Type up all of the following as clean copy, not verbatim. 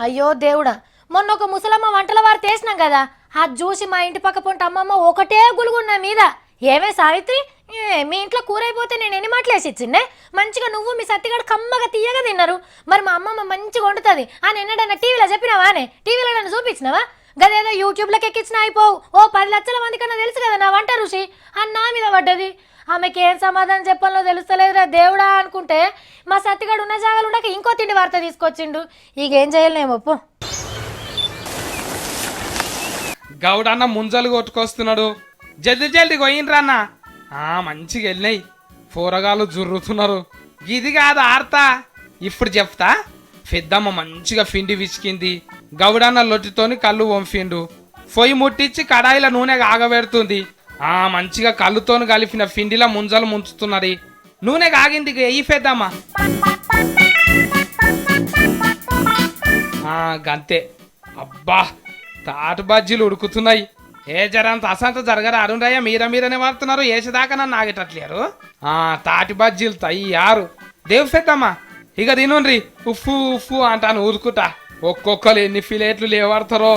అయ్యో దేవుడా, మొన్న ఒక ముసలమ్మ వంటల వారు తీసినాం కదా, అది చూసి మా ఇంటి పక్క పొంటి అమ్మమ్మ ఒకటే గులుగున్న మీద. ఏమే సావిత్రి, మీ ఇంట్లో కూర అయిపోతే నేను ఎన్ని మాటలేసి ఇచ్చిండే, మంచిగా నువ్వు మీ సత్తిగాడు కమ్మగా తీయగా తిన్నారు. మరి మా అమ్మమ్మ మంచిగా వండుతుంది అని ఎన్నడన్నా టీవీలో చెప్పినావానే? టీవీలో నన్ను చూపించినావా? గదేదో యూట్యూబ్లోకి ఎక్కించినా అయిపోవు. ఓ 10 లక్షల మంది కన్నా తెలుసు కదా నా వంట రుచి అని నా మీద పడ్డది. ఆమెకి ఏం సమాధానం చెప్పాలో తెలుస్తలేదురా దేవుడా అనుకుంటే మా సత్తిగాడు ఉన్న జాగాలు ఉండక ఇంకో తిండి వార్త తీసుకొచ్చిండు. ఇక ఏం చేయలేమప్పు. గౌడన్న ముంజలు కొట్టుకొస్తున్నాడు. జల్ది జల్ది కొయ్యిండ్రన్న. మంచిగా వెళ్ళినాయి. కూరగాయలు జుర్రుతున్నారు. ఇది కాదు ఆర్తా, ఇప్పుడు చెప్తా. పెద్దమ్మ మంచిగా పిండి విసికింది. గౌడన్న లొట్టితోని కళ్ళు వంపిండు. పొయ్యి ముట్టించి కడాయిల నూనె ఆగబెడుతుంది. మంచిగా కళ్ళుతోని కలిపిన పిండిలా ముంజలు ముంచుతున్నది. నూనె కాగింది, ఎయ్యి పెద్దమ్మ. గంతే. అబ్బా, తాటు బజ్జీలు ఉడుకుతున్నాయి. ఏ జరంత అసంత జరగరా అరుణ్రయ్య, మీరనే వాడుతున్నారు. వేసేదాకా నన్ను ఆగేటట్లేరు. తాటి బజ్జీలు తయ్యారు. దేవు పెద్దమ్మ ఇక తినుండ్రి. ఉఫ్ఫు ఉఫ్ఫు అంటాను ఊరుకుతా. ఒక్కొక్కరు ఎన్ని ఫిలేట్లు లేవాడతారో.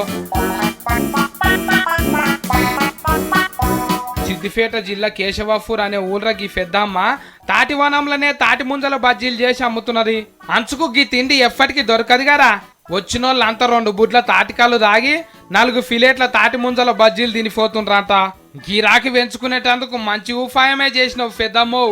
సిద్దిపేట జిల్లా కేశవాపూర్ అనే ఊళ్ళకి పెద్దమ్మ తాటి వనంలోనే తాటి ముంజల బజ్జీలు చేసి అమ్ముతున్నది. అంచుకు గీ తిండి ఎప్పటికీ దొరకదు కదా. వచ్చినోళ్ళు అంతా 2 బుడ్ల తాటికాళ్ళు తాగి 4 ఫిలేట్ల తాటి ముంజల బజ్జీలు తినిపోతుండ్రంట. గిరాకి పెంచుకునేటందుకు మంచి ఉపాయమే చేసినావు పెద్దమ్మో.